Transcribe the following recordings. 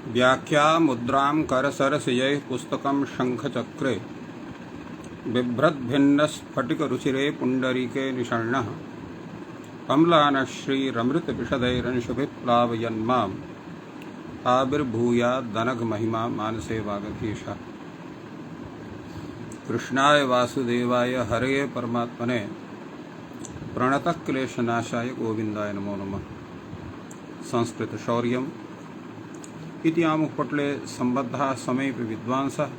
व्याख्या मुद्रां करसरसिजैः पुस्तकं शङ्खचक्रे बिभ्रद्भिन्नस्फटिकरुचिरे पुण्डरीके निषण्णः अम्लानश्रीरमृतविशदैरंशुभिः प्लावयन्माम् आविर्भूयादनघमहिमा मानसे वागधीशः। कृष्णाय वासुदेवाय हरये परमात्मने प्रणतक्लेशनाशाय गोविन्दाय नमो नमः। संस्कृत शौर्यम् इति आमुखपटले सम्बद्धाः समेऽपि विद्वांसः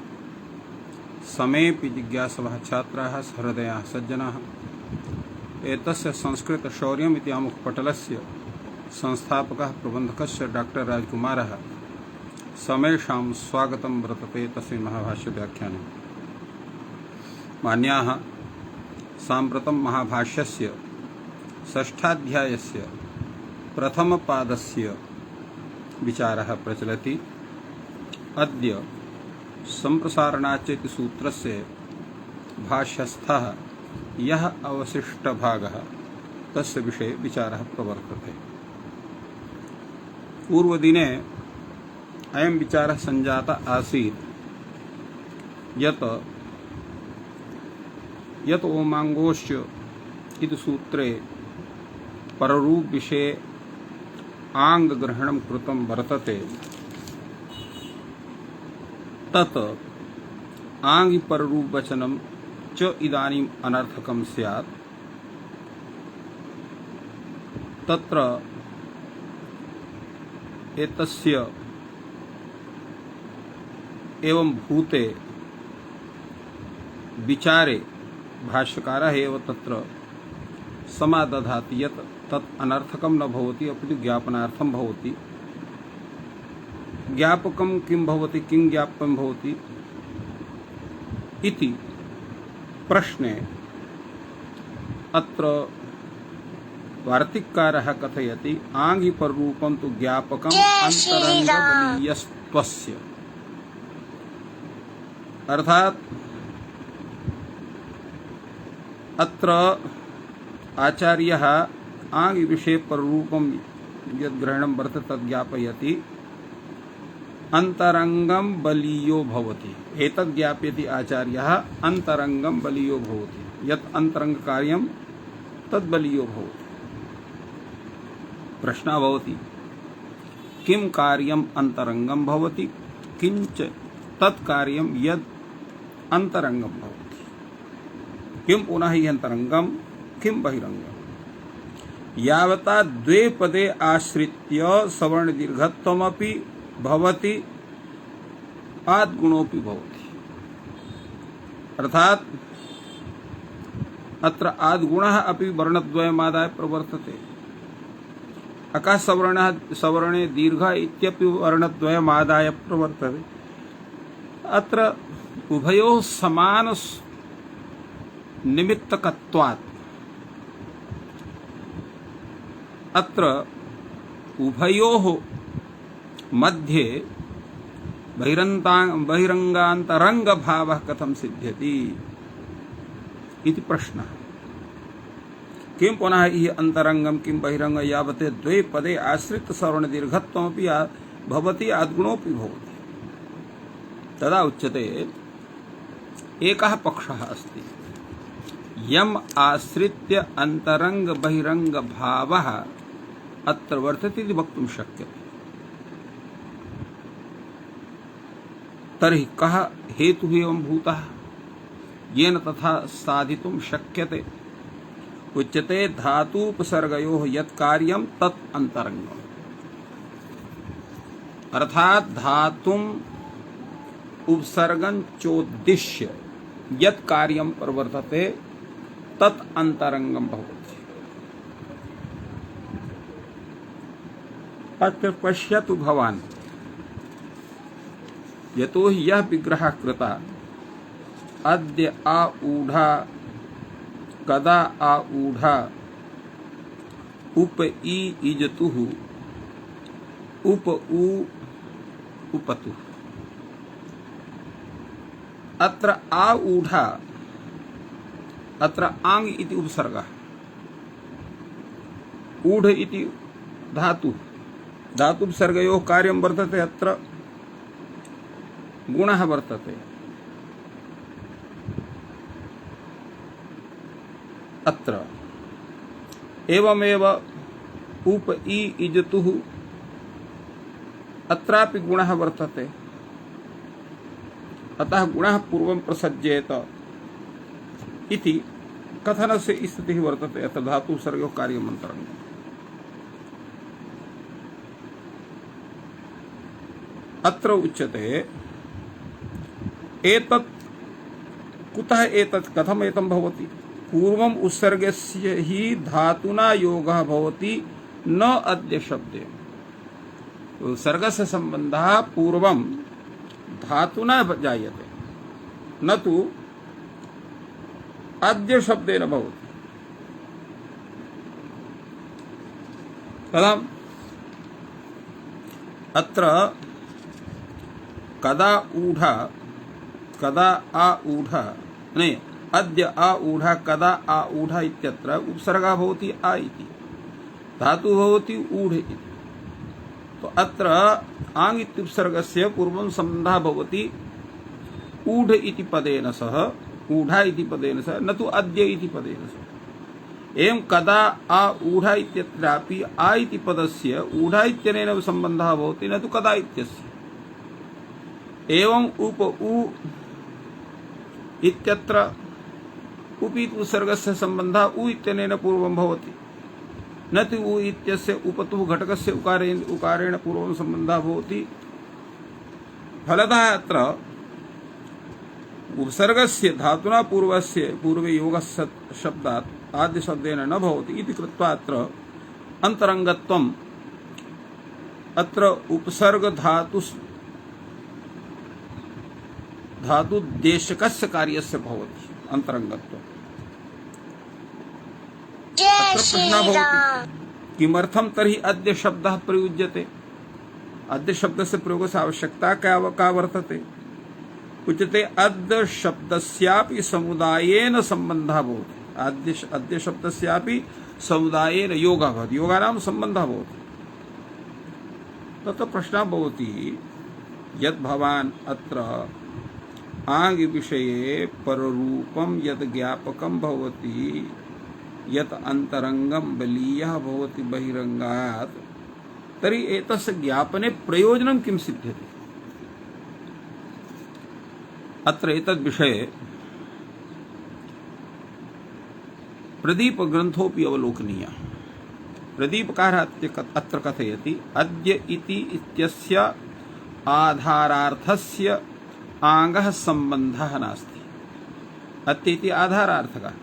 समेऽपि जिज्ञासवः छात्राः सहृदयाः सज्जनाः एतस्य संस्कृत शौर्यम् इति आमुखपटलस्य संस्थापकः प्रबन्धकस्य डॉक्टर राजकुमारः समेषां स्वागतं वर्तते तस्मिन् महाभाष्यव्याख्याने। मान्याः साम्प्रतं महाभाष्यस्य षष्ठाध्यायस्य प्रथमपादस्य विचारः प्रचलति। अद्य सम्प्रसारणाचेति सूत्रस्य भाष्यस्थः यः अवशिष्टभागः तस्य विषये विचारः प्रवर्तते। पूर्वदिने अयं विचारः सञ्जातः आसीत् यत् ओमाङ्गोश्च इति सूत्रे पररूप विषये आङ्गग्रहणं कृतं वर्तते, तत् आङ्गिपररूपवचनं च इदानीम् अनर्थकं स्यात्। तत्र एतस्य एवं भूते विचारे भाष्यकारः एव तत्र समादधाति यत् तत् अनर्थकं न भवति अपितु ज्ञापनार्थं भवति। ज्ञापकं किं भवति, किं ज्ञाप्यं भवति इति प्रश्ने अत्र वार्तिककारः कथयति आङ्गिपररूपं तु ज्ञापकम् अन्तरङ्गबलीयस्त्वस्य। अर्थात अत्र आचार्यः आङ्गि विषये पररूपं यद्ग्रहणं वर्तते तद् ज्ञापयति, अन्तरङ्गं बलीयो भवति। एतद् ज्ञापयति आचार्यः, अन्तरङ्गं बलीयो भवति। यत् अन्तरङ्गकार्यं तद् बलीयो भवति। प्रश्नः भवति किं कार्यम् अन्तरङ्गं भवति, किञ्च तत् कार्यं यद् अन्तरङ्गं भवति। किं पुनः हि अन्तरङ्गं, किं बहिरङ्गम्। यावता द्वे पदे आश्रित्य सवर्णदीर्घत्वमपि भवति आद्गुणोऽपि भवति। अर्थात अत्र आद्गुणः अपि वर्णद्वयमादाय प्रवर्तते। अकाशसवर्णः सवर्णे दीर्घ इत्यपि वर्णद्वयमादाय प्रवर्तते। अत्र उभयोः समान निमित्तकत्वात् अत्र उभयोः मध्ये बहिरङ्गान्तरङ्गभावः कथं सिद्ध्यति इति प्रश्नः। किं पुनः हि अन्तरङ्गं किं बहिरङ्गं यावते द्वे पदे आश्रित सवर्णदीर्घत्वमपि भवति आद्गुणोऽपि भवति। तदा उच्यते एकः पक्षः अस्ति यम् आश्रित्य अन्तरङ्ग बहिरङ्ग भावः अत्र वर्तते इति वक्तुं शक्यते। तर्हि कः हेतुः एवं भूतः येन तथा साधितुं शक्यते। उच्यते धातूपसर्गयोः यत् कार्यं तत् अन्तरङ्गम्। अर्थात् धातुम् उपसर्गं चोद्दिश्य यत् कार्यं प्रवर्तते तत् अन्तरङ्गं भवति। अत्र पश्यतु भवान्, यतो हि यः विग्रहः कृतः अद्य आऊढा कदा आऊढा उप ई इजतुः उप ऊ उपतुः। अत्र आऊढा अत्र आङ् इति उपसर्गः, ऊढ इति धातु, धातुपसर्गयोः कार्यं वर्तते अत्र गुणः वर्तते अत्र एवमेव उप इ इजतुः अत्रापि गुणः वर्तते अतः गुणः पूर्वं प्रसज्येत इति कथनस्य स्थितिः वर्तते अत्र धातु सर्गयोः कार्यम् अन्तरङ्गम् अत्र उच्यते एतत् कुतः एतत् कथम् एतं भवति पूर्वम् उत्सर्गस्य हि धातुना योगः भवति न अद्य शब्दे उत्सर्गस्य सम्बन्धः पूर्वं धातुना जायते न तु अद्य शब्देन भवति कथम् अत्र कदा ऊढा कदा आऊढा नहीं अद्य आऊढा कदा आऊढा इत्यत्र उपसर्गः भवति आ इति धातुः भवति ऊढ इति तो अत्र आङ् इत्युपसर्गस्य पूर्वं सम्बन्धः भवति ऊढ इति पदेन सह ऊढा इति पदेन सह न तु अद्य इति पदेन सह एवं कदा आऊढा इत्यत्रापि आ इति पदस्य ऊढा इत्यनेन सम्बन्धः भवति न तु कदा इत्यस्य एवं उप उ इत्यत्र उपि उपसर्गस्य सम्बन्धः उ इत्यनेन पूर्वं भवति न तु उ इत्यस्य उपतुः घटकस्य उकारेण पूर्वं सम्बन्धः भवति फलतः अत्र उपसर्गस्य धातुना पूर्वे योगः शब्दात् आद्य शब्देन न भवति इति कृत्वा अत्र अन्तरङ्गत्वम् अत्र उपसर्ग धातुदेशकस्य कार्यस्य भवति अन्तरङ्गत्वम् अत्र प्रश्नः भवति किमर्थं तर्हि अद्य शब्दः प्रयुज्यते अद्य शब्दस्य प्रयोगस्य आवश्यकता का वर्तते उच्यते अद्य शब्दस्यापि समुदायेन सम्बन्धः भवति अद्य शब्दस्यापि समुदायेन योगः भवति योगानां सम्बन्धः भवति तत्र प्रश्नः भवति यत् भवान् अत्र आङ् विषये पररूपं यत् ज्ञापकं भवति यत् अन्तरङ्गं बलीयः भवति बहिरङ्गात् तर्हि एतस्य ज्ञापने प्रयोजनं किं सिद्ध्यति अत्र एतद् विषये प्रदीपग्रन्थोऽपि अवलोकनीयः प्रदीपकारः अत्र कथयति अद्य इति इत्यस्य आधारार्थस्य आङ्गः सम्बन्धः नास्ति अद्य इति आधारार्थकः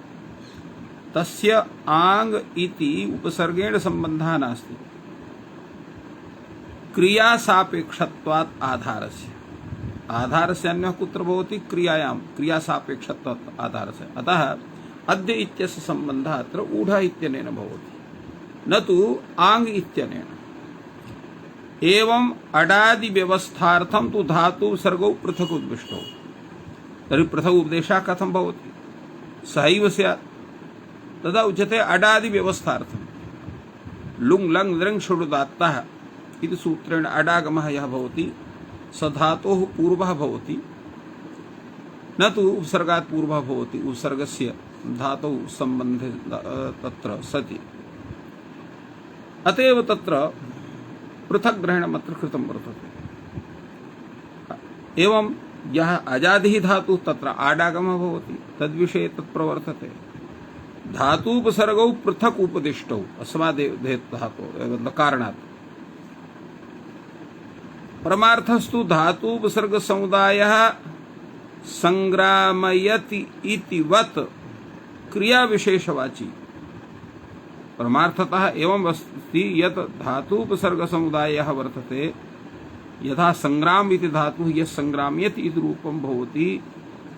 तस्य आङ् इति उपसर्गेण सम्बन्धः नास्ति क्रियासापेक्षत्वात् आधारस्य आधारस्य अन्यः कुत्र भवति क्रियायां क्रियासापेक्षत्वात् आधारस्य अतः अद्य इत्यस्य सम्बन्धः अत्र ऊढा इत्यनेन भवति न तु आङ् इत्यनेन एवं अडादि व्यवस्थार्थं तु धातु सर्गौ पृथक् उद्दिष्टौ तर्हि पृथक् उपदेशः कथं भवति सहैव स्यात् तदा उच्यते अडादि व्यवस्थार्थं लुङ् लङ् लृङ् षडुदात्तः इति सूत्रेण अडागमः यः भवति स धातोः पूर्वः भवति न तु उपसर्गात् पूर्वः भवति उपसर्गस्य धातौ सम्बन्धे तत्र सति अतएव तत्र पृथक् ग्रहणम् अत्र कृतं वर्तते एवं यः अजादिः धातुः तत्र आडागमः भवति तद्विषये तत् प्रवर्तते धातूपसर्गौ पृथक् उपदिष्टौ अस्मादेव धातोः कारणात् परमार्थस्तु धातूपसर्गसमुदायः संग्रामयति इति वत् क्रियाविशेषवाची परमार्थतः एवं अस्ति यत् धातूपसर्गसमुदायः वर्तते यथा संग्राम इति धातुः यः संग्राम्यति इति रूपं भवति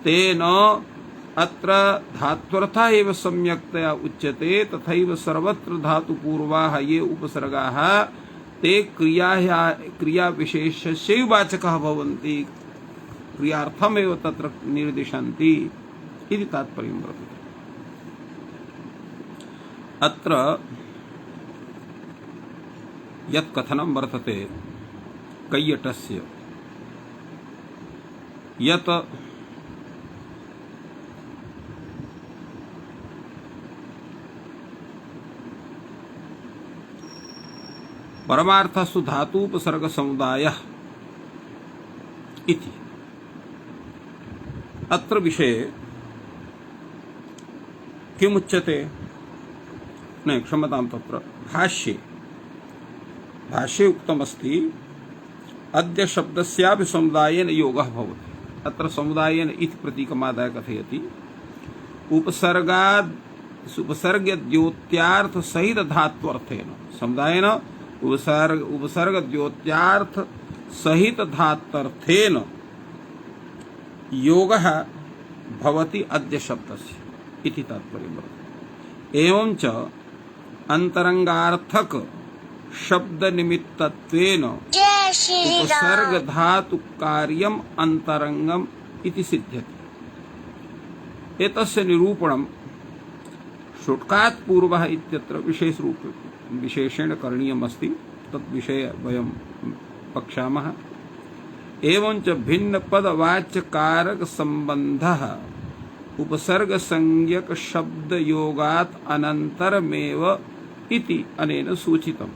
तेन अत्र धात्वर्थः एव सम्यक्तया उच्यते तथैव सर्वत्र धातुपूर्वाः ये उपसर्गाः ते क्रियाविशेषस्यैव वाचकः भवन्ति क्रियार्थमेव तत्र निर्दिशन्ति इति तात्पर्यं वर्तते अत्र यत् कथनं वर्तते कैयटस्य यत परमार्थस्तु धातुपसर्ग समुदायः इति अत्र विषये किमुच्यते? नहीं, क्षम्यतां, तत्र भाष्ये उक्तमस्ति अद्य शब्दस्यापि समुदायेन योगः भवति। अत्र समुदायेन इति प्रतीकमादाय कथयति उपसर्गद्योत्यार्थ सहित धात्वर्थेन समुदायेन उपसर्गद्योत्यार्थ सहित धात्वर्थेन योगः भवति अद्य शब्दस्य इति तात्पर्यं वर्तते। एवं च अंतरंगार्थक शब्द निमित्तत्वेन उपसर्ग धातु कार्यम अंतरंगम इति सिद्ध्यति। एतस्य निरूपणं शुष्कात् पूर्वः इत्यत्र विशेषेण करणीयमस्ति। तत् विषये वयं पक्ष्यामः। एवं च भिन्न पदवाच्यकारक संबंधः उपसर्ग संज्ञक शब्द योगात् अनन्तरमेव इति अनेन सूचितम्।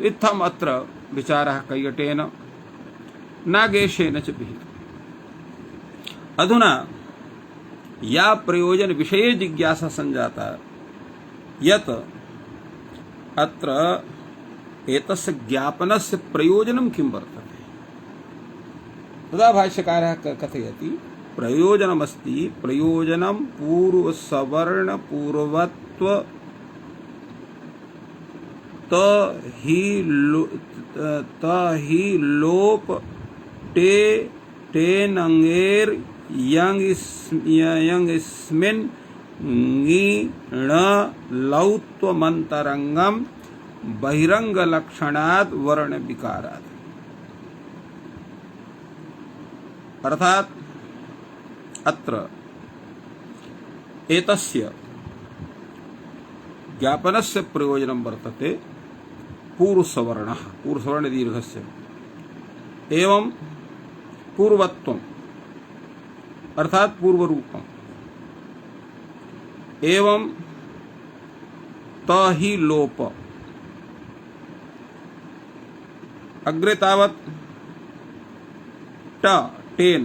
इत्थम् अत्र विचारः कैयटेन नागेशेन च विहितः। अधुना या प्रयोजन विषये जिज्ञासा संजाता यत् अत्र एतस्य ज्ञापनस्य प्रयोजनं किं वर्तते, तदा भाष्यकारः कथयति प्रयोजनमस्ति प्रयोजनं पूर्वसवर्ण पूर्वत्व त हि लोप टेनंगेर यंगिस्मिन् ङीण लौत्वमन्तरंगम बहिरंग लक्षणात् वर्ण विकारात्। अर्थात अत्र एतस्य ज्ञापनस्य प्रयोजनं वर्तते पूर्वसवर्णः पूर्वसवर्ण दीर्घस्य एवं पूर्वत्वम् अर्थात पूर्वरूपम् एवं त हि लोप अग्रे तावत् ट टेन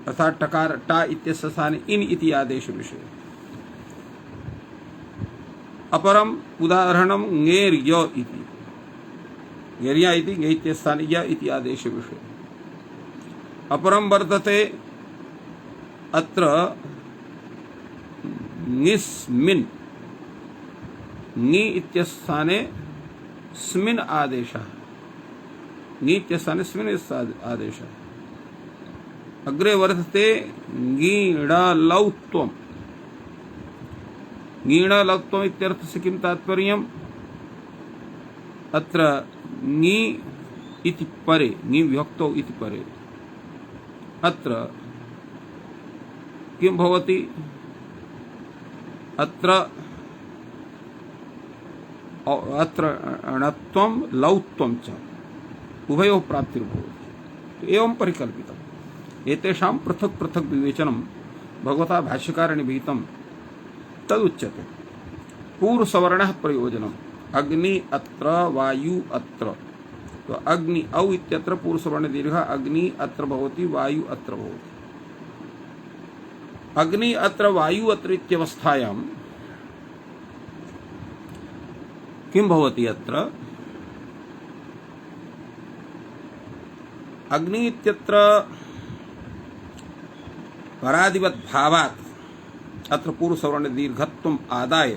अर्थात टकार टा इत्यस्य स्थाने इन इति आदेश विषय। अपरम उदाहरणं ङेर् य इति ङेर्या इति ङे इत्यस्य स्थाने य इति आदेश विषय। अपरम वर्तते अत्र ङिस्मिन् ङि इत्यस्य स्थाने स्मिन् आदेशः ङि इत्यस्य स्थाने स्मिन् आदेशः। अग्रे वर्तते ङीणलौत्वम् ङीणलौत्वम् इत्यर्थस्य किं तात्पर्यम्? अत्र ङि इति परे ङि विभक्तौ इति परे अत्र किं भवति? अत्र णत्वं लौत्वं च उभयोः प्राप्तिर्भवति। एवं परिकल्पितम्। एतेषां पृथक् पृथक् विवेचनं भगवता भाष्यकारेण विहितं तदुच्यते। पूर्वसवर्णः प्रयोजनम् अग्नि अत्र वायु अत्र। तो अग्नि औ इत्यत्र पूर्वसवर्ण दीर्घ अग्नि अत्र भवति वायु अत्र भवति। अग्नि अत्र वायु अत्र इत्यवस्थायां किं भवति? अत्र अग्नि इत्यत्र परादिवत् भावात् अत्र पूर्वसवर्ण दीर्घत्वम् आदाय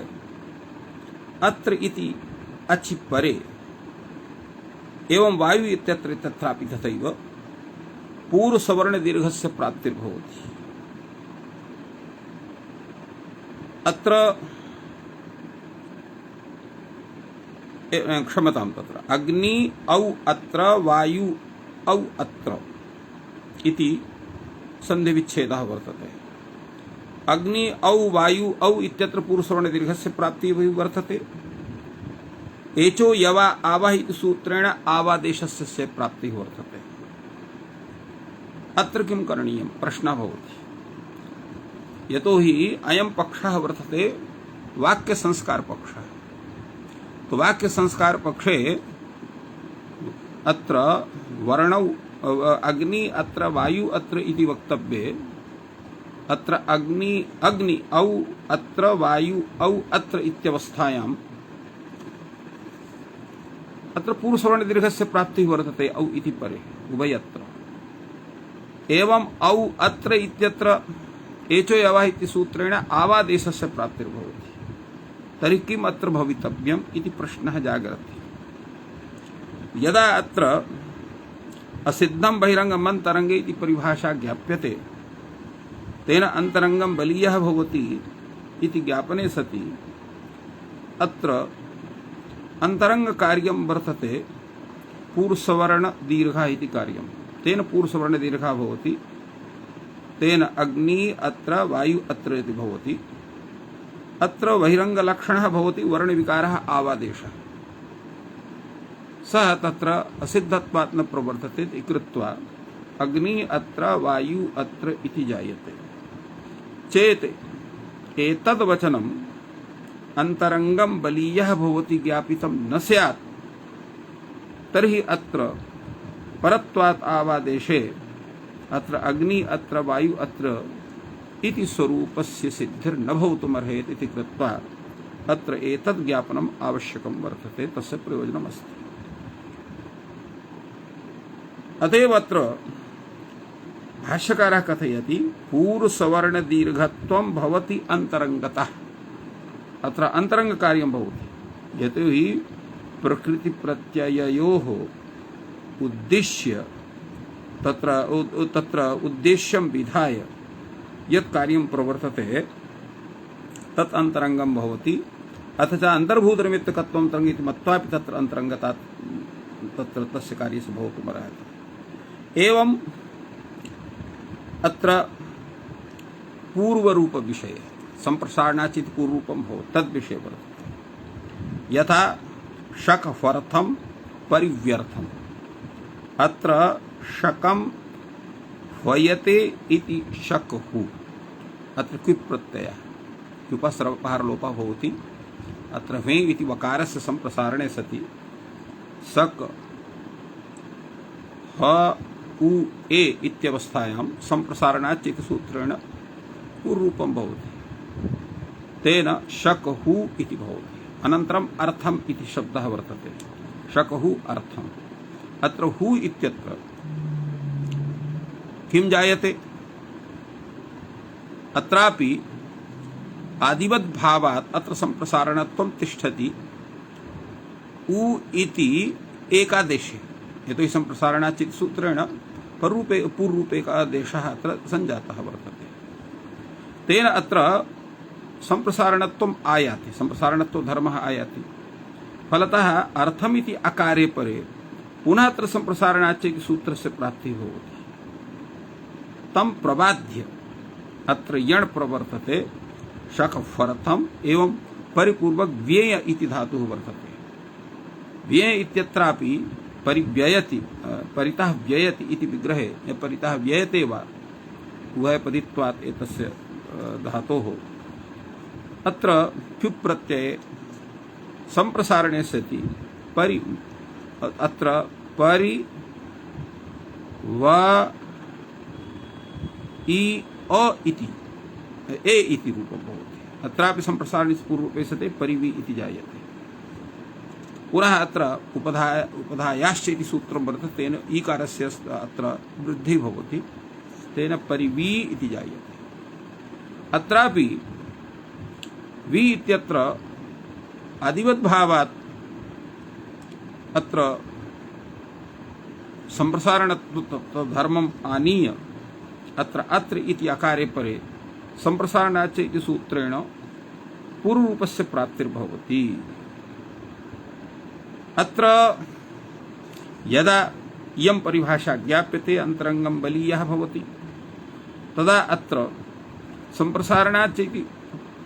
अत्र इति अचि परे एवं वायु इत्यत्र तत्रापि तथैव पूर्वसवर्ण दीर्घस्य प्राप्तिर्भवति। अत्र क्षम्यतां तत्र अग्नि औ अत्र वायु औ अत्र इति संधिविच्छेदः वर्तते। अग्नि औ वायु औ इत्यत्र पूर्वसवर्ण दीर्घस्य प्राप्तिः वर्तते। एचो यवा आवाह इति सूत्रेण आवादेशस्य प्राप्तिः वर्तते। अत्र किं करणीयं प्रश्नः भवति। यतोहि अयं पक्षः वर्तते वाक्य संस्कार पक्षः। तो वाक्य संस्कार पक्षे अत्र वर्णौ अग्नि अत्र वायु अत्र इति वक्तव्ये अत्र अग्नि औ अत्र वायु औ अत्र इत्यवस्थायाम् अत्र पूर्वसवर्णदीर्घस्य प्राप्तिः वर्तते औ इति परे उभयत्र। एवं औ अत्र इत्यत्र एचो यवः इति सूत्रेण आवादेशस्य प्राप्तिर्भवति। तर्हि किम् अत्र भवितव्यम् इति प्रश्नः जागर्ति। यदा अत्र असिद्धं बहिरंगम् अन्तरंगे इति परिभाषा ज्ञाप्यते तेन अन्तरंगं बलीयः भवति इति ज्ञापने सति अत्र अंतरंग कार्यं वर्तते पूर्वसवर्ण दीर्घः इति कार्यं। तेन पूर्वसवर्ण दीर्घः भवति। तेन अग्नि अत्र वायु अत्र इति भवति। अत्र बहिरंग लक्षणः भवति वर्णविकारः आवादेशः। सः तत्र असिद्धत्वात् न प्रवर्तते इति कृत्वा अग्नि अत्र वायु अत्र इति जायते चेत् एतद् वचनम् अंतरंगं बलीयः भवति ज्ञापितं न स्यात् तर्हि अत्र परत्वात् आवादेशे अत्र अग्नि अत्र वायु अत्र इति स्वरूपस्य सिद्धिर्न भवितुमर्हेत् इति कृत्वा अत्र एतद् ज्ञापनम् आवश्यकं वर्तते। तस्य प्रयोजनम् अस्ति। अतएव अत्र भाष्यकारः कथयति पूर्वसवर्ण दीर्घत्वं भवति अंतरंगतः। अत्र अंतरंग कार्यं भवति। यतोहि प्रकृति प्रत्यययोः उद्देश्य तत्र उद्देश्यं विधाय यत् कार्यं प्रवर्तते तत् अंतरंगं भवति। अथ च अंतर्भूतनिमित्तकत्वं तरंगिति मत्वापि तत्र अंतरंगता तत्र तस्य कार्यस्य भवितुमर्हति। एवं अत्र पूर्वरूप विषये संप्रसारणाचित पूर्वरूपं भवति तद्विषये वर्तते। यथा शकफर्थं परिव्यर्थम्। अत्र शकं ह्वयते इति शकहु। अत्र क्विप् प्रत्ययः क्युपसर्वपहारलोपः भवति। अत्र ह्वे इति वकारस्य संप्रसारणे सति सक ह उ ए इत्यवस्थायां संप्रसारणात् इति सूत्रेण पूर्वरूपं भवति। तेन शकहु इति भवति। अनन्तरम् अर्थम् इति शब्दः वर्तते। शकहु अर्थम्। अत्र हु इत्यत्र किं जायते? अत्रापि आदिवद्भावात् अत्र संप्रसारणत्वं तिष्ठति। उ इति एकादेशे यतोहि संप्रसारणात् इति सूत्रेण पूर्वरूपे एकादेशः अत्र सञ्जातः वर्तते। तेन अत्र संप्रसारणत्वम् आयाति। संप्रसारणत्व धर्मः आयाति। फलतः अर्थमिति अकारे परे पुनः अत्र संप्रसारणात् इति सूत्रस्य प्राप्तिः भवति। तं प्रबाध्य अत्र यण् प्रवर्तते शकफर्थम् एवं परिपूर्वक व्यय इति धातुः वर्तते। व्यय इत्यत्रापि परिव्ययति परितः व्ययति इति विग्रहे परितः व्ययते वा उभयपदित्वात् एतस्य धातोः अत्र क्युप् प्रत्यये संप्रसारणे सति अत्र परि व इ अ इति ए इति रूपं भवति। अत्रापि संप्रसारणे पूर्वरूपे सति परिवि इति जायते। पुनः अत्र उपधायाश्च इति सूत्रं वर्तते। तेन ईकारस्य अत्र वृद्धिः भवति। तेन परिवि इति जायते। अत्रापि वि इत्यत्र आदिवद्भावात् अत्र संप्रसारणधर्मम् आनीय अत्र इति अकारे परे संप्रसारणाच्च इति सूत्रेण पूर्वरूपस्य प्राप्तिर्भवति। अत्र यदा इयं परिभाषा ज्ञाप्यते अंतरंगं बलीयः भवति तदा अत्र संप्रसारणाच्च इति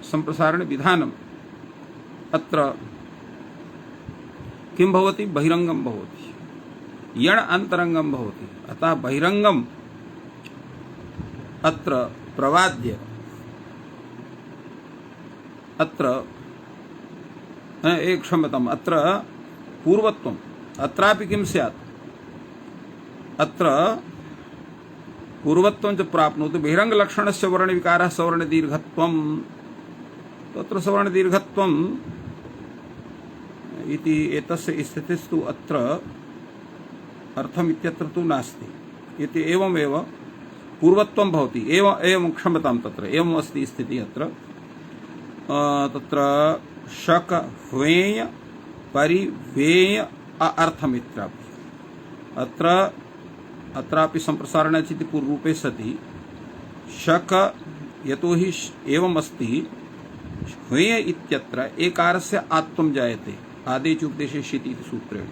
संप्रसारण विधानम् अत्र किं भवति? बहिरंगं भवति। यण् अंतरंगं भवति। अतः बहिरंगं अत्र प्रवाद्य अत्र एक क्षम्यताम् अत्र पूर्वत्वम् अत्रापि किं स्यात् अत्र पूर्वत्वं च प्राप्नोति बहिरङ्गलक्षणस्य वर्णविकारः सवर्णदीर्घत्वम् तत्र सवर्णदीर्घत्वम् इति एतस्य स्थितिस्तु अत्र अर्थम् इत्यत्र तु नास्ति इति एवमेव पूर्वत्वं भवति एवं क्षम्यतां तत्र एवम् अस्ति स्थितिः अत्र तत्र शक ह्वेय परिवेय अर्थमित्रापि अत्र अत्रापि सम्प्रसारणचिति पूर्वरूपे सति शक यतोहि एवम् अस्ति ह्वेय इत्यत्र एकारस्य आत्वं जायते आदेच उपदेशे शिति इति सूत्रेण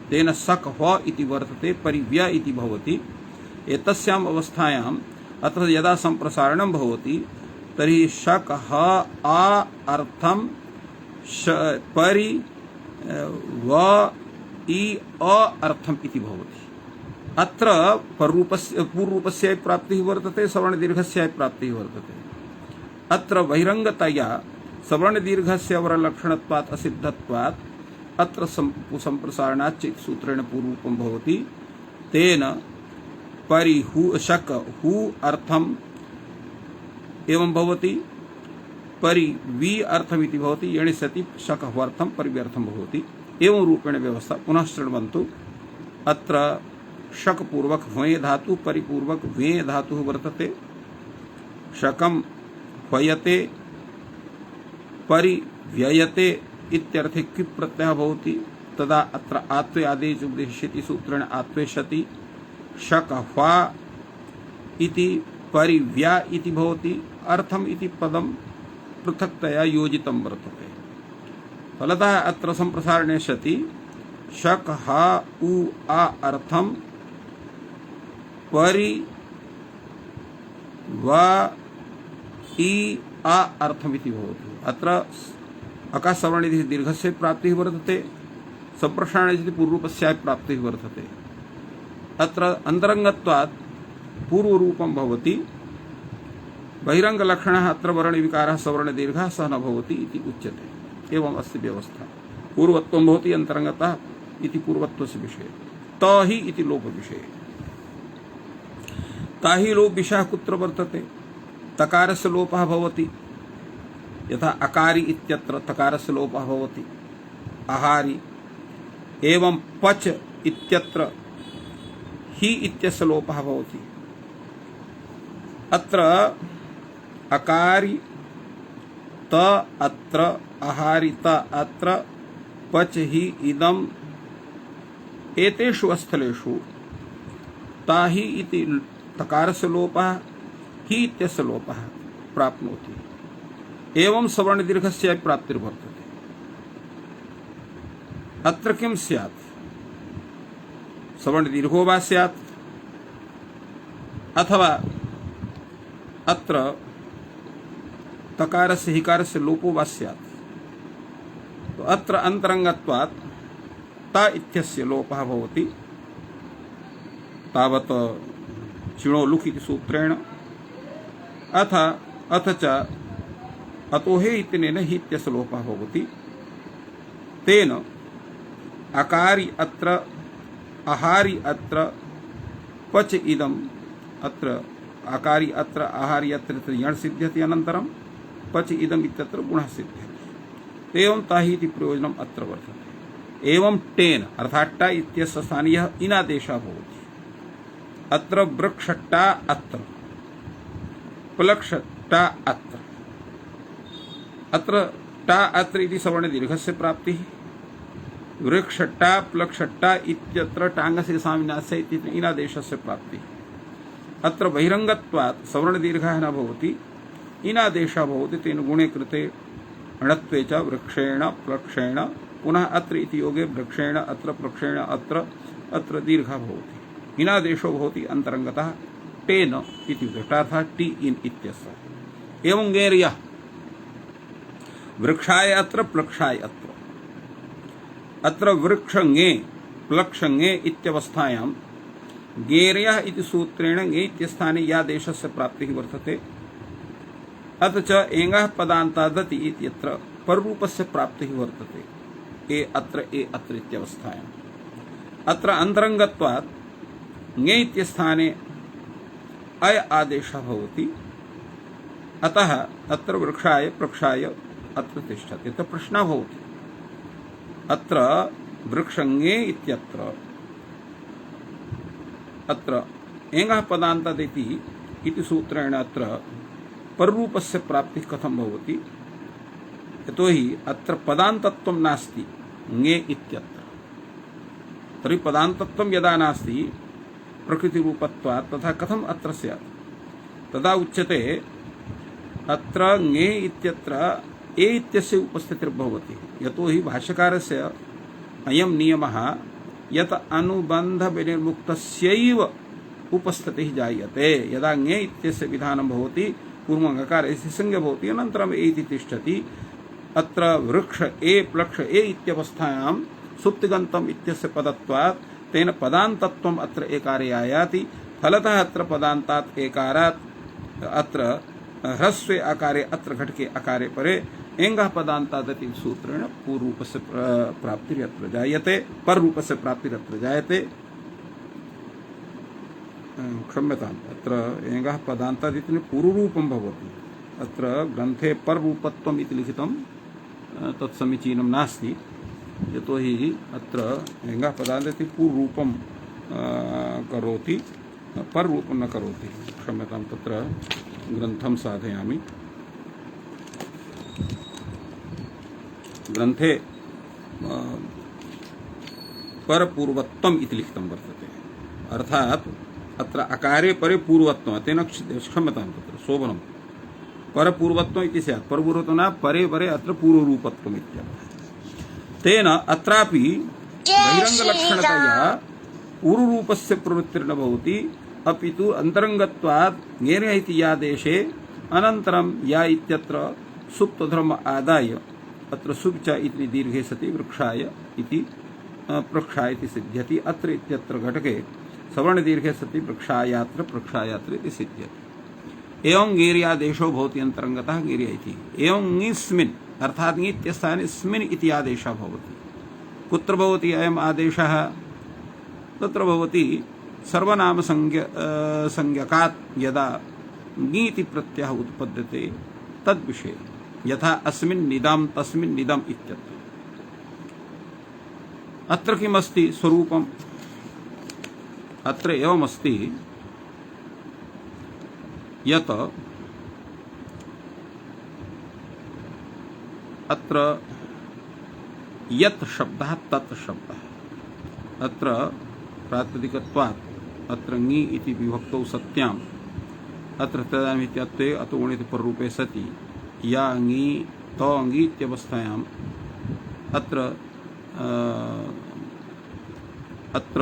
तेन शक ह्व इति वर्तते परिव्य इति भवति एतस्याम् अवस्थायाम् अत्र यदा सम्प्रसारणं भवति तर्हि शक ह आ अर्थं परि व इ अ अर्थम् इति भवति अत्र पूर्वरूपस्य प्राप्तिः वर्तते सवर्णदीर्घस्य प्राप्तिः वर्तते अत्र बहिरङ्गतया सवर्णदीर्घस्य वरलक्षणत्वात् असिद्धत्वात् अत्र सम्प्रसारणाच्च इति सूत्रेण पूर्वरूपं भवति तेन परि हु शक हु अर्थम् एवं भवति परि वि अर्थमिति भवति येन सति शक ह्वर्थं परिव्यर्थं भवति एवं रूपेण व्यवस्था पुनः शृण्वन्तु अत्र शक पूर्वक ह्वे धातु परिपूर्वक वे धातुः वर्तते शकं ह्वयते परिव्ययते इत्यर्थे क्विप् प्रत्ययः भवति तदा अत्र आत्वे आदेश उपदेशति सूत्रेण आत्वेशति शक ह्वा इति परिव्या इति भवति अर्थम इति पदं पृथक्तया योजितं वर्तते फलतः अत्र सम्प्रसारणे सति शक हा उ आ अर्थम परि वा इ आ अर्थमिति भवति अत्र अकाशवर्णिः दीर्घस्य प्राप्तिः वर्तते सम्प्रसारणे पूर्वरूपस्य प्राप्तिः वर्तते अत्र अन्तरङ्गत्वात् पूर्वरूपं भवति बहिरङ्गलक्षणः अत्र वर्णविकारः सवर्णदीर्घः सः न भवति इति उच्यते एवम् अस्ति व्यवस्था पूर्वत्वं भवति अन्तरङ्गतः इति पूर्वत्वस्य विषये तहि इति लोपविषये ताहि लोपविषयः कुत्र वर्तते तकारस्य लोपः भवति यथा अकारी इत्यत्र तकारस्य लोपः भवति आहारी एवं पच इत्यत्र हि इत्यस्य लोपः भवति अत्र अकारी त अत्र आहारी त अत्र पच हि इदम् एतेषु स्थलेषु ताहि इति तकारस्य लोपः हि इत्यस्य लोपः प्राप्नोति एवं सवर्णदीर्घस्य प्राप्तिर्वर्तते अत्र किं स्यात् सवर्णदीर्घो वा स्यात् अथवा अत्र तकारस्य हिकारस्य लोपो वा स्यात् तो अत्र अन्तरङ्गत्वात् ता इत्यस्य लोपः भवति तावत् चिणो लुक् इति सूत्रेण अथ च अतोहे इत्यनेन हि इत्यस्य लोपः भवति तेन अकारी अत्र आहारी अत्र पच इदम् अत्र आकारी अत्र आहारी अत्र यण् सिद्ध्यति अनन्तरं पच इदम् इत्यत्र गुणः सिद्ध्यति एवं ताहि इति प्रयोजनम् अत्र वर्तते एवं टेन अर्थात् टा इत्यस्य स्थानीयः इनादेशः भवति अत्र वृक्षट्टा अत्र प्लक्षट्टा अत्र अत्र टा अत्र इति सवर्णदीर्घस्य प्राप्तिः वृक्षट्टा प्लक्षट्टा इत्यत्र टाङ्गस्य सामिनास्य इति इनादेशस्य प्राप्तिः अत्र बहिरङ्गत्वात् सवर्णदीर्घः न भवति इनादेशः भवति तेन गुणे कृते णत्वे च वृक्षेण प्लक्षेण पुनः अत्र इति योगे वृक्षेण अत्र प्लक्षेण अत्र दीर्घः भवति इनादेशो भवति अन्तरङ्गतः टेन इति अर्थात् टी इन इत्यस्य एवं गेर्यः वृक्षाय अत्र प्लक्षाय अत्र वृक्षङे प्लक्षङे इत्यवस्थायां गेर्यः इति सूत्रेण ङे इत्यस्थाने या देशस्य प्राप्तिः वर्तते अथ च एङः पदान्तादति इत्यत्र पररूपस्य प्राप्तिः वर्तते ए अत्र इत्यवस्थायाम् अत्र अन्तरङ्गत्वात् ङे इत्यस्थाने अय आदेशः भवति अतः अत्र वृक्षाय प्रक्षाय अत्र तिष्ठति। तो प्रश्नः भवति अत्र वृक्षङे इत्यत्र अत्र एङः पदान्तादिति इति सूत्रेण अत्र पररूपस्य प्राप्तिः कथं भवति यतोहि अत्र पदान्तत्वं नास्ति ङे इत्यत्र। तर्हि पदान्तत्वं यदा नास्ति प्रकृतिरूपत्वात् तथा कथम् अत्र स्यात् तदा उच्यते अत्र ङे इत्यत्र ए इत्यस्य उपस्थितिर्भवति यतोहि भाष्यकारस्य अयं नियमः यत् अनुबन्धविनिर्मुक्तस्यैव उपस्थितिः जायते। यदा ङे इत्यस्य विधानं भवति पूर्वं गकारस्य संज्ञा भवति अनन्तरम् ए इति तिष्ठति। अत्र वृक्ष ए प्लक्ष ए इत्यवस्थायां सुप्तिगन्तम् इत्यस्य पदत्वात् तेन पदान्तत्वम् अत्र एकारे आयाति। फलतः अत्र पदान्तात् एकारात् अत्र ह्रस्वे आकारे अत्र घटके आकारे परे एङः पदान्तादति सूत्रेण पूर्वरूपस्य प्राप्तिरत्र जायते पररूपस्य प्राप्तिरत्र जायते। क्षम्यताम् अत्र एङः पदान्तादिति पूर्वरूपं भवति। अत्र ग्रन्थे पररूपत्वम् इति लिखितं तत् समीचीनं नास्ति यतोहि अत्र एङः पदान्तादिति पूर्वरूपं करोति पररूपं न करोति। क्षम्यतां तत्र ग्रन्थं साधयामि। ग्रन्थे परपूर्वत्वम् इति लिखितं वर्तते अर्थात् अत्र अकारे परे पूर्वत्वं तेन क्षम्यतां तत्र शोभनं परपूर्वत्वम् इति स्यात्। परपूर्वत्वं न परे परे अत्र पूर्वरूपत्वम् इत्यर्थः। तेन अत्रापि बहिरङ्गलक्षणतया पूर्वरूपस्य प्रवृत्तिर्न भवति अपितु अन्तरङ्गत्वात् ङेर्यः इति या देशे अनन्तरं या इत्यत्र सुप्तधर्म आदाय अत्र सुप् इति दीर्घे सति वृक्षाय इति प्रक्षाय इति सिद्ध्यति। अत्र इत्यत्र घटके सवर्णदीर्घे सति वृक्षायात्र प्रक्षायात्र इति सिद्ध्यति। एवं ङेर्यादेशो भवति अन्तरङ्गतः ङेर्य इति। एवं ङिस्मिन् अर्थात् ङि इत्यस्थाने स्मिन् इति आदेशः भवति। कुत्र भवति अयम् आदेशः तत्र भवति सर्वनाम संज्ञकात् यदा ङि इति प्रत्ययः उत्पद्यते तद्विषये यथा अस्मिन् निदं तस्मिन् निदम् इत्यत्र। अत्र किमस्ति स्वरूपम् अत्र एवमस्ति यत् अत्र यत् शब्दः तत् शब्दः अत्र प्रातिपदिकत्वात् अत्र ङि इति विभक्तौ सत्याम् अत्र तदानीम् इत्यत्वे अतो ङिति पररूपे सति या ङि तो ङि इत्यवस्थायाम् अत्र अत्र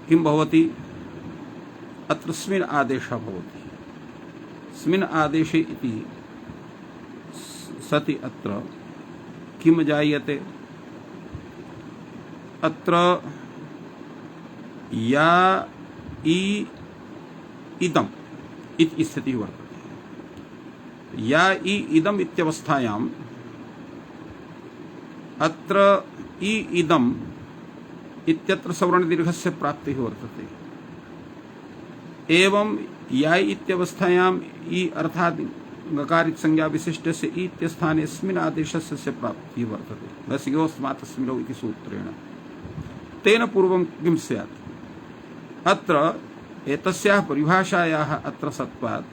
किं भवति अत्र स्मिन् आदेशः भवति। स्मिन् आदेशे इति सति अत्र किं जायते अत्र या इदम् इति स्थितिः वर्तते। या इदम् इत्यवस्थायाम् अत्र इदम् इत्यत्र सवर्णदीर्घस्य प्राप्तिः वर्तते। एवं या इत्यवस्थायाम् इ अर्थात् गकारित संज्ञा विशिष्टस्य इत्यस्थाने अस्मिन् आदेशस्य प्राप्तिः वर्तते। रसियोस्मात् स्मिरौ इति सूत्रेण तेन पूर्वं किं स्यात् अत्र एतस्याः परिभाषायाः अत्र सत्त्वात्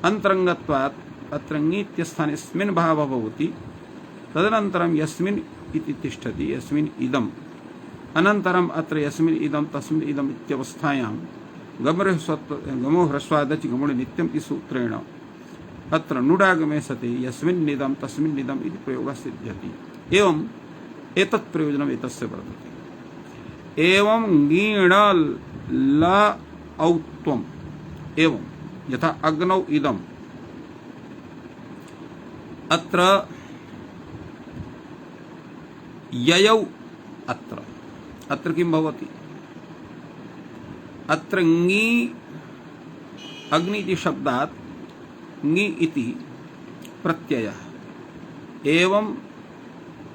अन्तरङ्गत्वात् अत्र ङि इत्यस्थाने स्मिन् भावः भवति। तदनन्तरं यस्मिन् इति तिष्ठति यस्मिन् इदम् अनन्तरम् अत्र यस्मिन् इदं तस्मिन् इदम् इत्यवस्थायां गमो ह्रस्वादचि गमोणि नित्यम् इति सूत्रेण अत्र नुडागमे सति यस्मिन् निदं तस्मिन् निदम् इति प्रयोगः सिद्ध्यति। एवम् एतत् प्रयोजनम् एतस्य वर्तते। एवं ङीण ल औत्वम् एवं यथा अग्नौ इदम् अत्र ययौ अत्र किं भवति अत्र ङी अग्नि इति शब्दात् ङी इति प्रत्ययः एवं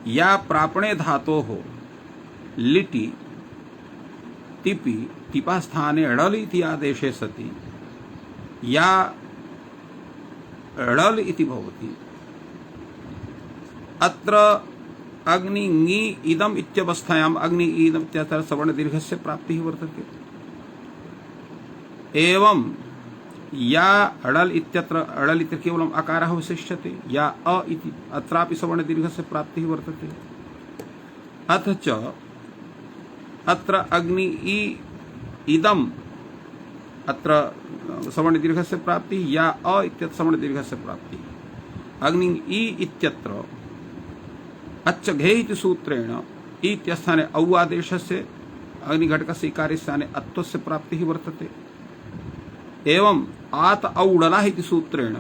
या प्रापणे धातोः लिटि तिपि तिपास्थाने ळल् इति आदेशे सति या ळल् इति भवति अत्र अग्नि ङी इदम् इत्यवस्थायाम् अग्नि इदम् इत्यत्र सवर्णदीर्घस्य प्राप्तिः वर्तते। एवं या अळल् इत्यत्र अळल् इति केवलम् अकारः अवशिष्यते या अ इति अत्रापि सवर्णदीर्घस्य प्राप्तिः वर्तते। अथ च अत्र अग्नि इदम् अत्र सवर्णदीर्घस्य प्राप्तिः या अ इत्यत्र सवर्णदीर्घस्य प्राप्तिः अग्नि इत्यत्र अच्छ घे इति सूत्रेण इत्यस्थाने औ आदेशस्य अग्निघटकस्य इकारस्थाने अत्वस्य प्राप्तिः वर्तते। एवं आत औडलः इति सूत्रेण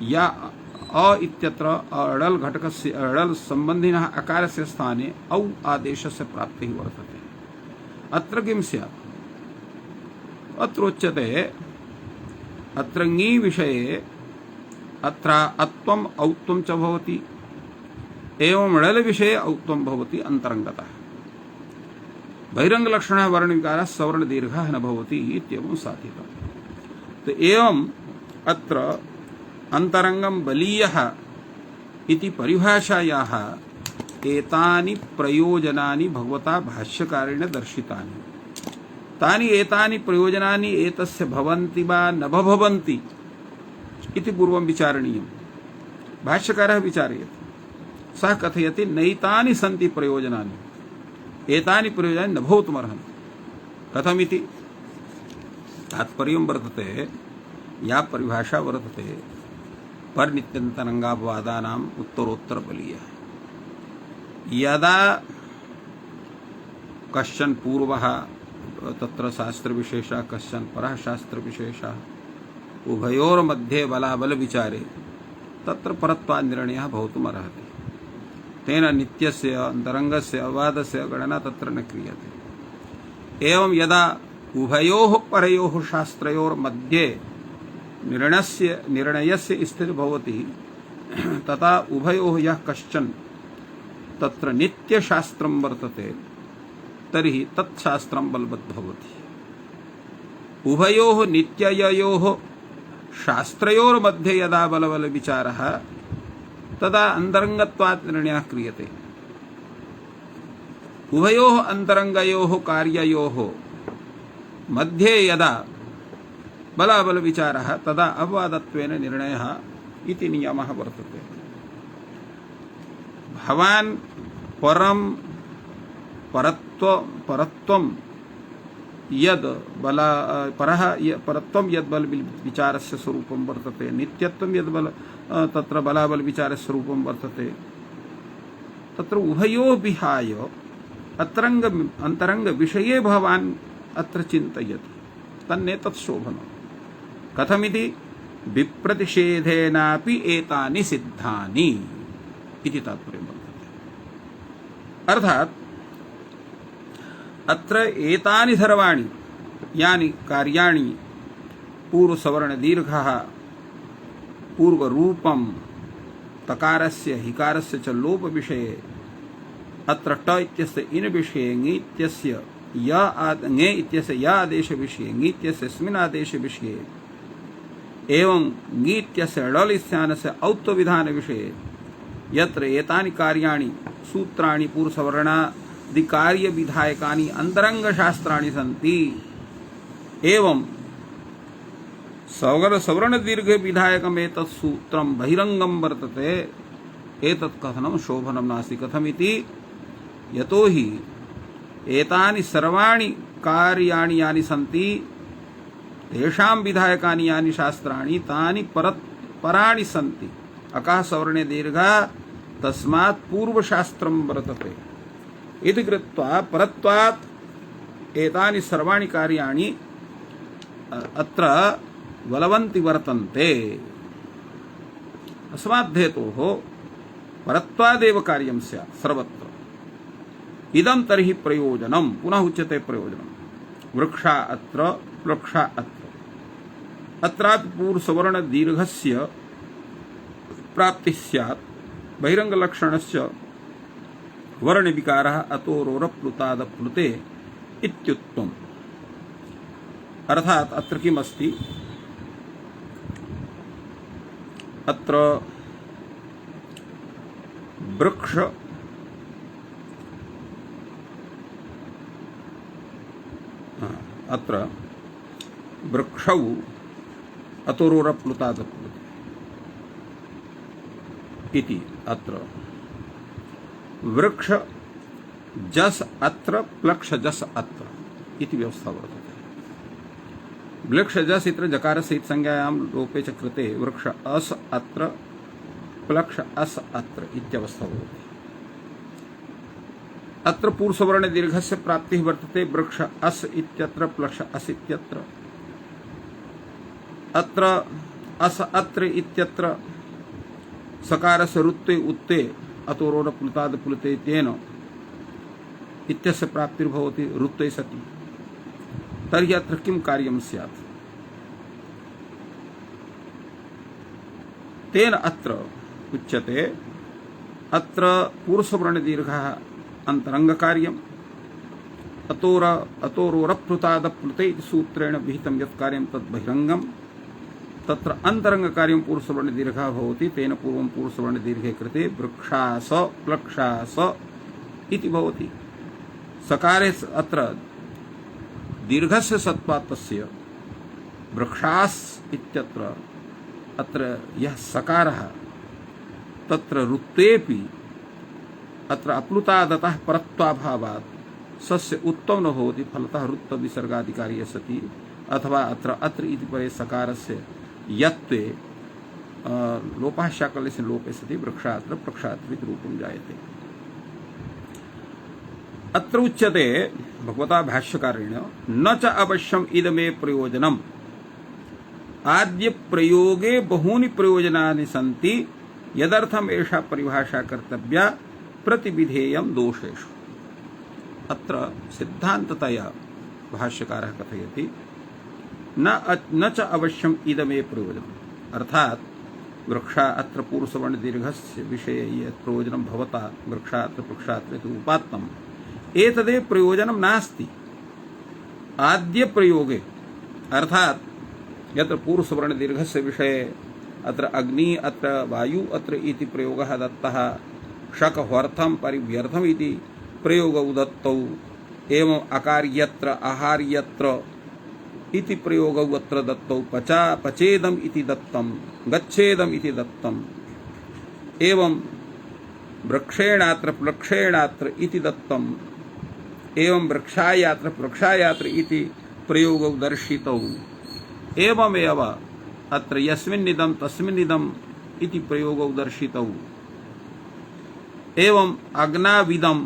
या अ इत्यत्र अडल् घटकस्य अडल् सम्बन्धिनः अकारस्य स्थाने औ आदेशस्य प्राप्तिः वर्तते। अत्र किं स्यात्? अत्र उच्यते अत्र ङी विषये अत्र अत्वम् औत्वं च भवति एवं ळल् विषये औत्वं भवति अन्तरङ्गतः बहिरङ्गलक्षणः वर्णविकारः सवर्णदीर्घः न भवति इत्येवं साधितम्। तो एवं अत्र अन्तरङ्गं बलीयः इति परिभाषायाः एतानि प्रयोजनानि भगवता भाष्यकारेण दर्शितानि। तानि एतानि प्रयोजनानि एतस्य भवन्ति वा न भवन्ति इति पूर्वं विचारणीयम्। भाष्यकारः विचारयति, सः कथयति नैतानि सन्ति प्रयोजनानि, एतानि प्रयोजनानि न भवितुमर्हन्ति। कथमिति तात्पर्यं वर्तते, या परिभाषा वर्तते परनित्यन्तरङ्गापवादानाम् उत्तरोत्तरबलीयः। यदा कश्चन पूर्वः तत्र शास्त्रविशेषः कश्चन परः शास्त्रविशेषः उभयोर्मध्ये बलाबलविचारे तत्र परत्वान्निर्णयः भवितुमर्हति। तेन नित्यस्य अन्तरङ्गस्य अवादस्य गणना तत्र न क्रियते। एवं यदा उभयोः परयोः शास्त्रयोर्मध्ये निर्णयस्य स्थितिः भवति तथा उभयोः यः कश्चन तत्र नित्यशास्त्रं वर्तते तर्हि तत्शास्त्रं बलवद्भवति। उभयोः नित्ययोः शास्त्रयोर्मध्ये यदा बलबलविचारः तदा अन्तरङ्गत्वात् निर्णयः क्रियते। उभयोः अन्तरङ्गयोः कार्ययोः मध्ये यदा बलाबलविचारः तदा अपवादत्वेन निर्णयः इति नियमः वर्तते। भवान् परत्वं यद् परत्वं यद् बल विचारस्य स्वरूपं वर्तते, नित्यत्वं यद् बल तत्र बलाबल विचारस्य स्वरूपं वर्तते, तत्र उभयोः विहाय अन्तरङ्ग विषये भवान् अत्र चिन्तयति, तन्नेतत् शोभनम्। कथमिति विप्रतिषेधेनापि एतानि सिद्धानि इति तात्पर्यं वर्तते। अर्थात् अत्र एतानि सर्वाणि यानि कार्याणि पूर्वसवर्णदीर्घः पूर्वरूपं तकारस्य हिकारस्य च लोप विषये अत्र ट इत्यस्य इन विषये ङि इत्यस्य य आदेश विषये ङि इत्यस्य स्मिन् आदेश विषये एवं ङि इत्यस्य ळल् इत्यानस्य औत्व विधान विषये यत्र एतानि कार्याणि सूत्राणि पूर्वसवर्णादि विधायकानि अन्तरङ्गशास्त्राणि सन्ति एवं सवर्णदीर्घ विधायकम् एतत् सूत्रं बहिरङ्गं वर्तते। एतत् कथनं शोभनं नास्ति। कथमिति यतोहि एतानि सर्वाणि कार्याणि यानि सन्ति तेषां विधायकानि यानि शास्त्राणि तानि पराणि सन्ति। अकः सवर्णे दीर्घः तस्मात् पूर्वशास्त्रं वर्तते इति कृत्वा परत्वात् एतानि सर्वाणि कार्याणि अत्र बलवन्ति वर्तन्ते। अस्माद्धेतोः परत्वादेव कार्यं स्यात् सर्वत्र। इदं तर्हि प्रयोजनं, पुनः उच्यते प्रयोजनं। वृक्षा अत्र प्लक्षा अत्र अत्रापि पूर्वसवर्ण दीर्घस्य प्राप्ति स्यात् बहिरंग लक्षणस्य वर्ण विकारः अतोरोरप्लुताद प्लुते इत्युक्तम्। अर्थात अत्र किम् अस्ति, अत्र वृक्ष अत्र वृक्षौ अतोरोरप्लुताद प्लुते इति अत्र वृक्ष जस अत्र प्लक्ष जस अत्र इति व्यवस्था वर्तते। वृक्ष जस इत्र जकार सहित संज्ञायां लोपे च कृते वृक्ष अस अत्र प्लक्ष अस अत्र इत्यवस्था भवति। अत्र पूर्वसवर्ण दीर्घस्य प्राप्तिः वर्तते वृक्ष अस इत्यत्र प्लक्ष अस इत्यत्र। अत्र अस अत्र इत्यत्र सकारस्य रुत्ते उत्ते अतोरोरप्लुताद प्लुते तेन इत्यस्य प्राप्तिर्भवति रुत्ते सति। तर्हि अत्र किं कार्यं स्यात्, तेन अत्र उच्यते अत्र पूर्वसवर्ण दीर्घः अंतरंग कार्यम् अतोरोरप्लुताद प्लुते इति सूत्रेण विहितं यत् कार्यं तत् बहिरंगम्। तत्र अंतरंग कार्यं पूर्वसवर्ण दीर्घः भवति, तेन पूर्वं पूर्वसवर्ण दीर्घे कृते वृक्षास प्लक्षास इति भवति। सकारे अत्र दीर्घस्य सत्त्वात् तस्य वृक्षास इत्यत्र अत्र यः सकारः तत्र रुत्तेपि अत्र अप्लुतादतः परत्वाभावात् सस्य उत्तम न भवति, फलतः रुत्त विसर्गाधिकारी सति अथवा अत्र इति परे सकारस्य यत्वे लोपः शाकल्यस्य लोपे सति वृक्षात्र प्लक्षात्र इति रूपं जायते। अत्र उच्यते भगवता भाष्यकारेण न च अवश्यम इदमे प्रयोजनम, आद्य प्रयोगे बहूनि प्रयोजनानि सन्ति यदर्थम एषा परिभाषा कर्तव्या प्रतिविधेयं दोषेषु। अत्र सिद्धान्ततया भाष्यकारः कथयति न च अवश्यम इदमे प्रयोजनम, अर्थात वृक्षा अत्र पूर्वसवर्ण दीर्घस्य विषये यत् प्रयोजनं भवता वृक्षात्र प्लक्षात्र इति उपात्तम् एतदेव प्रयोजनं नास्ति। आद्य प्रयोगे अर्थात यत्र पूर्वसवर्ण दीर्घस्य विषये अत्र अग्नि अत्र वायु अत्र इति प्रयोगः दत्तः, शक ह्वर्थं परिव्यर्थम् इति प्रयोगौ दत्तौ, एवं अकार्यत्र आहार्यत्र इति प्रयोगौ अत्र दत्तौ, पचेदम् इति दत्तं, गच्छेदम् इति दत्तम्, एवं वृक्षेणात्र प्लक्षेणात्र इति दत्तम्, एवं वृक्षायात्र प्लक्षायात्र इति प्रयोगौ दर्शितौ, एवमेव अत्र यस्मिन्निदं तस्मिन्निदम् इति प्रयोगौ दर्शितौ, एवं अग्नाविदं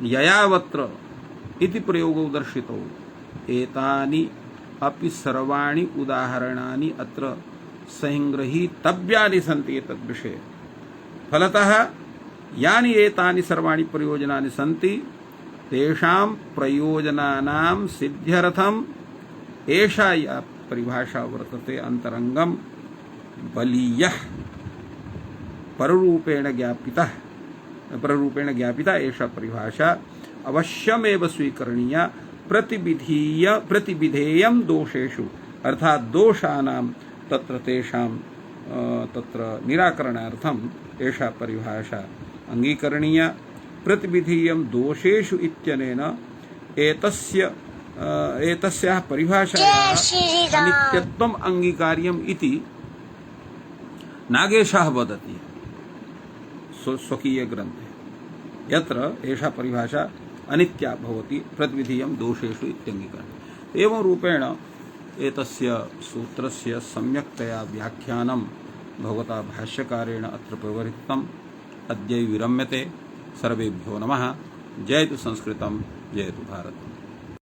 ययावत्र इति प्रयोगौ दर्शितौ। एतानि अपि सर्वाणि उदाहरणानि अत्र संगृहीतव्यानि सन्ति एतद्विषये। फलतः यानि एतानि सर्वाणि प्रयोजनानि सन्ति तेषां प्रयोजनानां सिद्ध्यर्थम् एषा या परिभाषा वर्तते अंतरंगम बलीयः पररूपेण ज्ञापिता एषा परिभाषा अवश्यमेव स्वीकरणीया प्रतिविधेयं दोषेषु, अर्थात दोषानां तत्र तेषां तत्र निराकरणार्थम् एषा परिभाषा अंगीकरणीया। प्रतिविधेयं दोषेषु इत्यनेन एतस्याः परिभाषायाः अनित्यत्वम् अंगीकार्यम् इति नागेशः वदति स्वकीय ग्रन्थे, यत्र एषा परिभाषा अनित्या भवति प्रतिविधेयं दोषेषु इत्यंगीकरणम्। एवं रूपेण एतस्य सूत्रस्य सम्यक्तया व्याख्यानं भगवता भाष्यकारेण अत्र प्रवर्तितम्। अद्य विरम्यते। सर्वेभ्यो नमः। जयतु संस्कृतं, जयतु भारतम्।